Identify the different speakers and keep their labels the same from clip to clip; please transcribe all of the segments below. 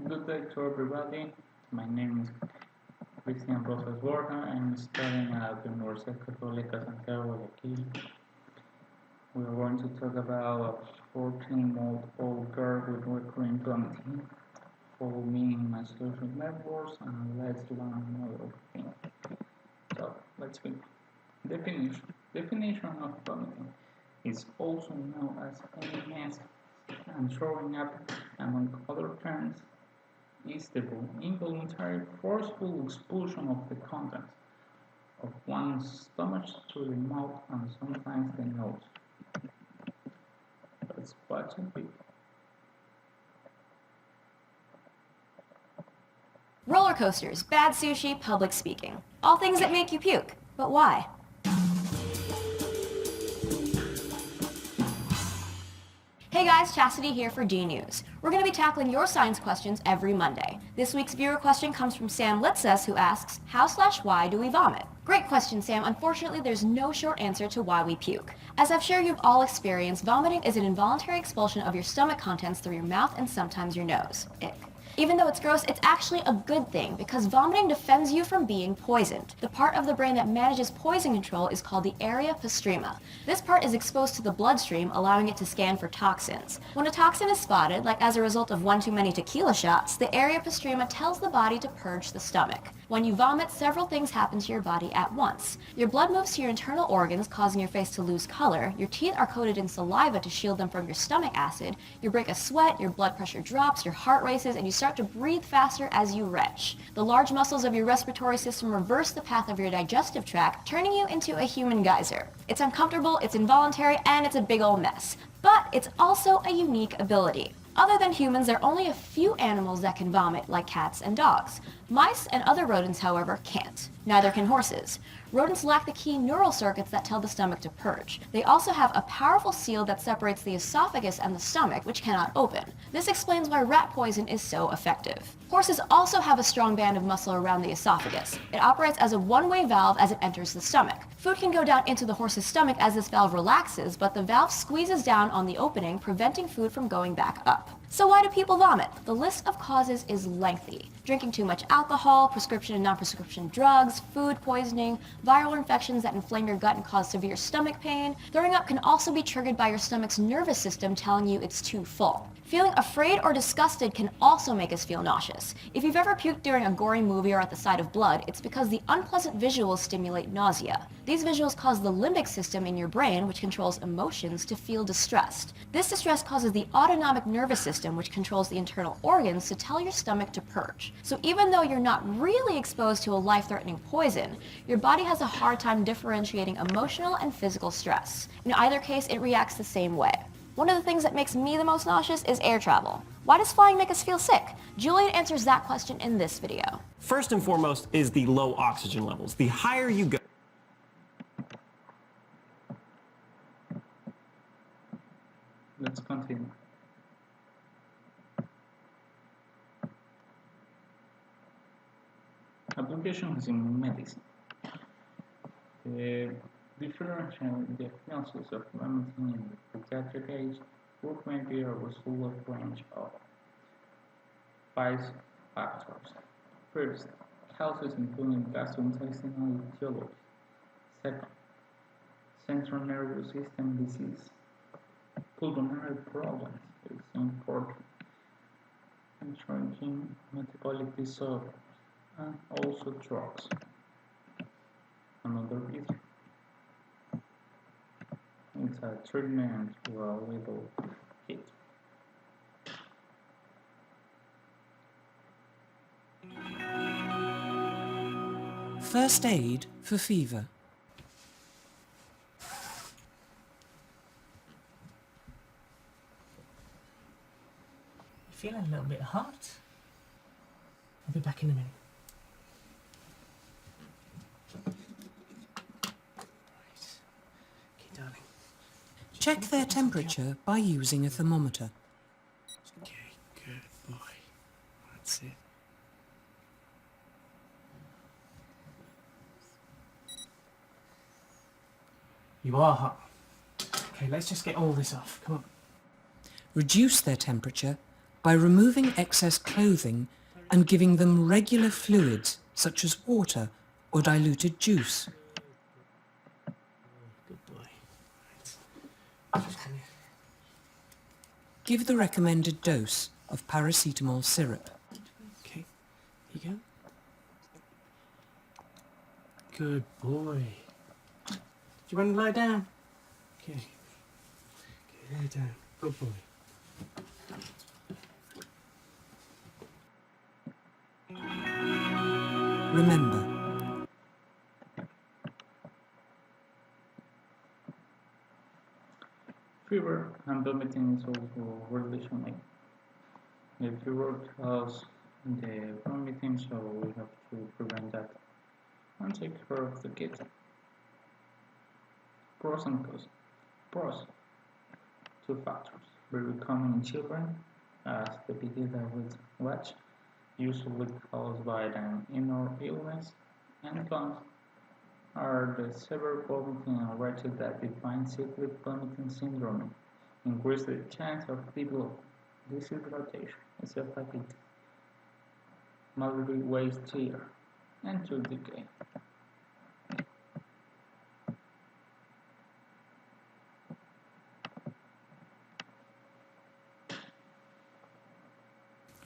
Speaker 1: Good day to everybody. My name is Cristian Rosas Borja. I'm studying at the Universidad Católica, Santiago, Guayaquil. We are going to talk about a 14-month-old girl with recurrent vomiting. Follow me in my social networks and let's learn another thing. So, let's begin. Definition of vomiting is also known as MS and throwing up, among other terms, is the involuntary forceful expulsion of the contents of one's stomach through the mouth and sometimes the nose. Let's watch a bit.
Speaker 2: Roller coasters, bad sushi, public speaking. All things that make you puke. But why? Hey guys, Chastity here for D News. We're going to be tackling your science questions every Monday. This week's viewer question comes from Sam Litzes, who asks, how/why do we vomit? Great question, Sam. Unfortunately, there's no short answer to why we puke. As I'm sure you've all experienced, vomiting is an involuntary expulsion of your stomach contents through your mouth and sometimes your nose. Ick. Even though it's gross, it's actually a good thing because vomiting defends you from being poisoned. The part of the brain that manages poison control is called the area postrema. This part is exposed to the bloodstream, allowing it to scan for toxins. When a toxin is spotted, like as a result of one too many tequila shots, the area postrema tells the body to purge the stomach. When you vomit, several things happen to your body at once. Your blood moves to your internal organs, causing your face to lose color. Your teeth are coated in saliva to shield them from your stomach acid. You break a sweat, your blood pressure drops, your heart races, and you start to breathe faster as you retch. The large muscles of your respiratory system reverse the path of your digestive tract, turning you into a human geyser. It's uncomfortable, it's involuntary, and it's a big old mess. But it's also a unique ability. Other than humans, there are only a few animals that can vomit, like cats and dogs. Mice and other rodents, however, can't. Neither can horses. Rodents lack the key neural circuits that tell the stomach to purge. They also have a powerful seal that separates the esophagus and the stomach, which cannot open. This explains why rat poison is so effective. Horses also have a strong band of muscle around the esophagus. It operates as a one-way valve as it enters the stomach. Food can go down into the horse's stomach as this valve relaxes, but the valve squeezes down on the opening, preventing food from going back up. So why do people vomit? The list of causes is lengthy. Drinking too much alcohol, prescription and non-prescription drugs, food poisoning, viral infections that inflame your gut and cause severe stomach pain. Throwing up can also be triggered by your stomach's nervous system telling you it's too full. Feeling afraid or disgusted can also make us feel nauseous. If you've ever puked during a gory movie or at the sight of blood, it's because the unpleasant visuals stimulate nausea. These visuals cause the limbic system in your brain, which controls emotions, to feel distressed. This distress causes the autonomic nervous system, which controls the internal organs, to tell your stomach to purge. So even though you're not really exposed to a life-threatening poison, your body has a hard time differentiating emotional and physical stress. In either case, it reacts the same way. One of the things that makes me the most nauseous is air travel. Why does flying make us feel sick? Julian answers that question in this video.
Speaker 3: First and foremost is the low oxygen levels. The higher you go...
Speaker 1: Let's continue. Applications in medicine. The differential diagnosis of vomiting in the pediatric age would be a result of range of 5 factors. First, causes including gastrointestinal etiology. Second, central nervous system disease. Pulmonary problems is important. And drinking, metabolic disorders, and also drugs. Another issue. It's a treatment to a little kid.
Speaker 4: First aid for fever.
Speaker 5: Feeling a little bit hot. I'll be back in a minute. Right. Okay, darling.
Speaker 4: Check their temperature by using a thermometer.
Speaker 5: Okay, good boy. That's it. You are hot. Okay, let's just get all this off. Come on.
Speaker 4: Reduce their temperature by removing excess clothing and giving them regular fluids such as water or diluted juice.
Speaker 5: Good boy. Right. Just come here.
Speaker 4: Give the recommended dose of paracetamol syrup.
Speaker 5: Okay. Here you go. Good boy. Do you want to lie down? Okay. Okay, lie down. Good boy.
Speaker 4: Remember,
Speaker 1: Fever and vomiting is also relational. The fever causes the vomiting, so we have to prevent that and take care of the kids. Pros and cons. Pros: two factors, very common in children, as the behavior with watch, usually caused by an inner illness, and cons are the severe vomiting and rates that define cyclic vomiting syndrome, increase the chance of developing dehydration, esophagitis, moderate waist tear, and tooth decay.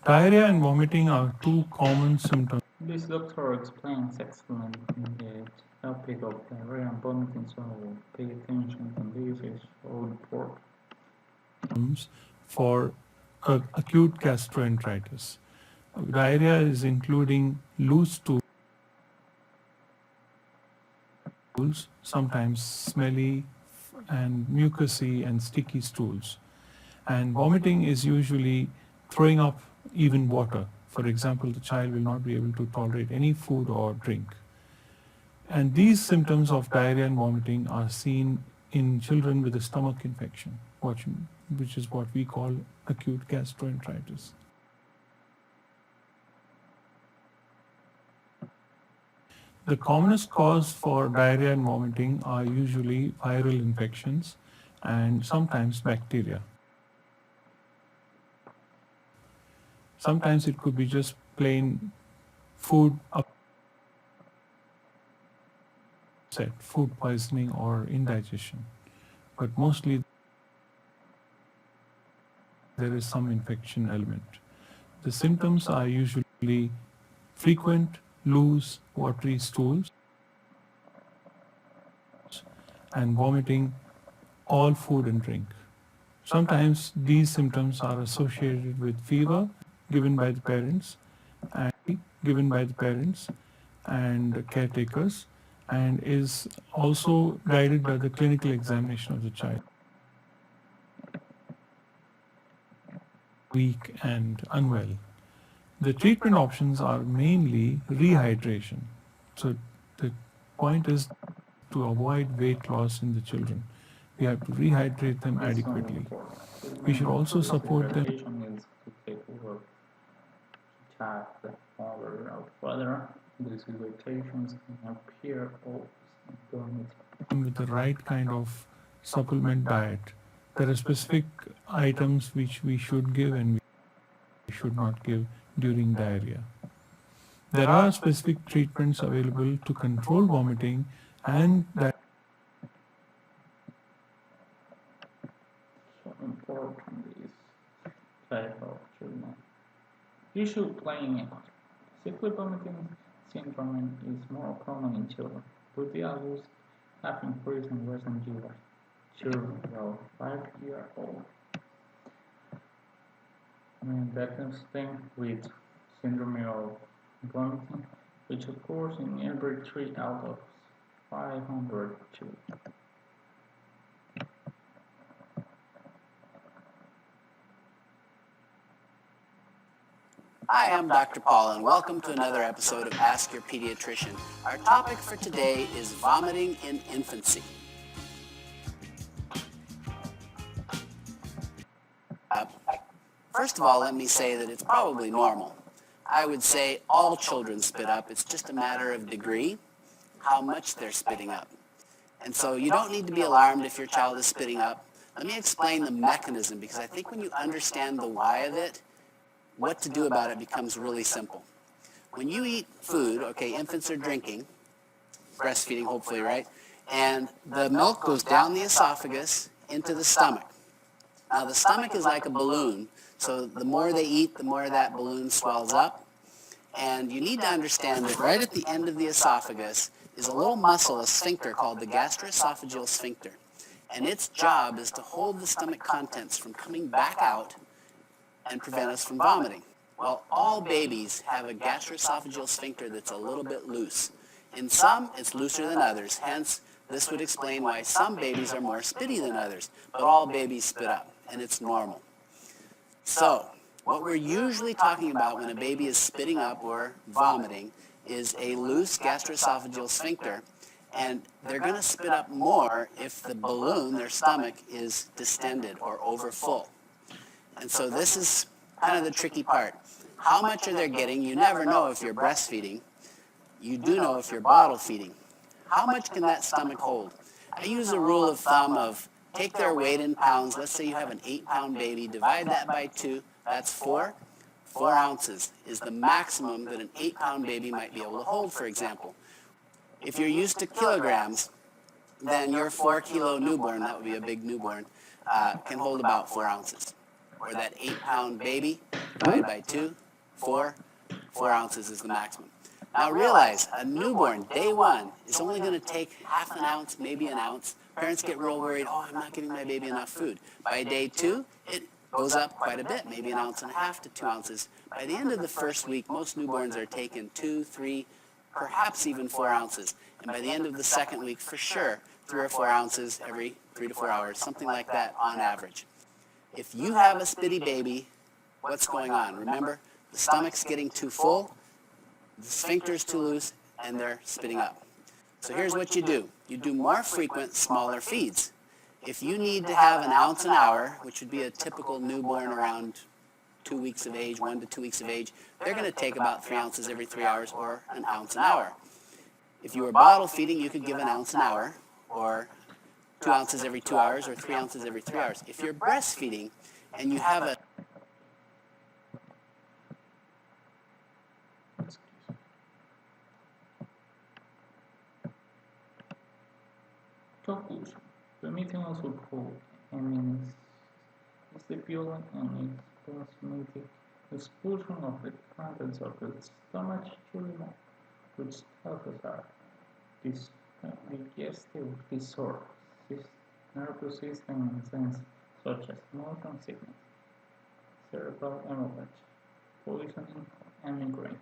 Speaker 6: Diarrhea and vomiting are two common symptoms
Speaker 1: This doctor explains excellently the topic of diarrhea and vomiting, so pay attention to this, is so important.
Speaker 6: for acute gastroenteritis. Diarrhea is including loose stools, sometimes smelly and mucousy and sticky stools. And vomiting is usually throwing up even water. For example, the child will not be able to tolerate any food or drink. And these symptoms of diarrhea and vomiting are seen in children with a stomach infection, which is what we call acute gastroenteritis. The commonest cause for diarrhea and vomiting are usually viral infections and sometimes bacteria. Sometimes it could be just plain food upset, food poisoning or indigestion, but mostly there is some infection element. The symptoms are usually frequent, loose, watery stools and vomiting all food and drink. Sometimes these symptoms are associated with fever given by the parents and caretakers, and is also guided by the clinical examination of the child. Weak and unwell. The treatment options are mainly rehydration. So the point is to avoid weight loss in the children. We have to rehydrate them adequately. We should also support them.
Speaker 1: Rehydration is to take over child, the father or father. These irritations can appear always in vomiting.
Speaker 6: With the right kind of supplement diet. There are specific items which we should give and we should not give during diarrhea. There are specific treatments available to control vomiting and that
Speaker 1: So important is type of children. Issue playing a part. Cyclic vomiting syndrome is more common in children, but the adults have increased in recent years. Children about 5 years old. And that is thing with syndrome of vomiting, which occurs in every 3 out of 500 children.
Speaker 7: Hi, I'm Dr. Paul, and welcome to another episode of Ask Your Pediatrician. Our topic for today is vomiting in infancy. First of all, let me say that it's probably normal. I would say all children spit up. It's just a matter of degree, how much they're spitting up. And so you don't need to be alarmed if your child is spitting up. Let me explain the mechanism, because I think when you understand the why of it, what to do about it becomes really simple. When you eat food, okay, infants are drinking, breastfeeding hopefully, right? And the milk goes down the esophagus into the stomach. Now the stomach is like a balloon, so the more they eat, the more that balloon swells up. And you need to understand that right at the end of the esophagus is a little muscle, a sphincter called the gastroesophageal sphincter. And its job is to hold the stomach contents from coming back out and prevent us from vomiting. Well, all babies have a gastroesophageal sphincter that's a little bit loose. In some, it's looser than others. Hence, this would explain why some babies are more spitty than others. But all babies spit up, and it's normal. So, what we're usually talking about when a baby is spitting up or vomiting is a loose gastroesophageal sphincter. And they're going to spit up more if the balloon, their stomach, is distended or overfull. And so this is kind of the tricky part. How much are they getting? You never know if you're breastfeeding. You do know if you're bottle feeding. How much can that stomach hold? I use a rule of thumb of take their weight in pounds. Let's say you have an 8-pound baby. Divide that by 2. That's 4. 4 ounces is the maximum that an 8-pound baby might be able to hold, for example. If you're used to kilograms, then your 4-kilo newborn, that would be a big newborn, can hold about 4 ounces. Or that 8-pound baby, divided by 2, 4 ounces is the maximum. Now realize, a newborn, day one, is only going to take half an ounce, maybe an ounce. Parents get real worried, oh, I'm not giving my baby enough food. By day 2, it goes up quite a bit, maybe 1.5 ounces to 2 ounces. By the end of the first week, most newborns are taking 2, 3, perhaps even 4 ounces. And by the end of the second week, for sure, 3 or 4 ounces every 3 to 4 hours, something like that on average. If you have a spitty baby, what's going on? Remember, the stomach's getting too full, the sphincter's too loose, and they're spitting up. So here's what you do. You do more frequent, smaller feeds. If you need to have 1 ounce an hour, which would be a typical newborn around 2 weeks of age, 1 to 2 weeks of age, they're going to take about 3 ounces every 3 hours or 1 ounce an hour. If you were bottle feeding, you could give 1 ounce an hour or 2 ounces every 2 hours or 3 ounces every 3 hours. If you're breastfeeding and you have a
Speaker 1: Conclusion. Vomiting also called means is the violent and explosive expulsion of the contents of the stomach through the mouth, which causes are digestive disorders, nervous system enzymes such as motion sickness, cerebral hemorrhage, poisoning, and migraine.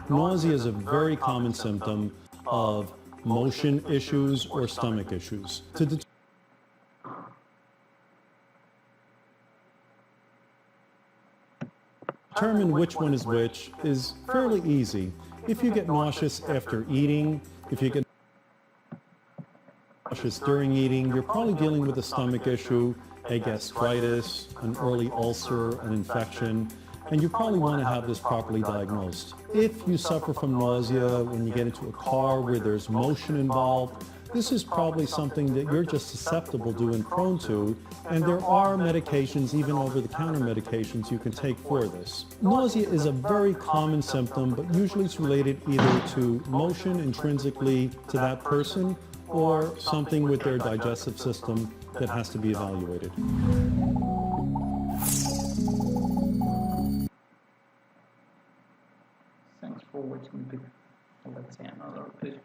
Speaker 8: Nausea is a very common symptom of motion issues or stomach issues. To determine which one is which is fairly easy. If you get nauseous after eating, if you get nauseous during eating, you're probably dealing with a stomach issue, a gastritis, an early ulcer, an infection, and you probably want to have this properly diagnosed. If you suffer from nausea when you get into a car where there's motion involved, this is probably something that you're just susceptible to and prone to, and there are medications, even over-the-counter medications, you can take for this. Nausea is a very common symptom, but usually it's related either to motion intrinsically to that person or something with their digestive system that has to be evaluated.
Speaker 1: Thanks for watching the video. Let's see another video.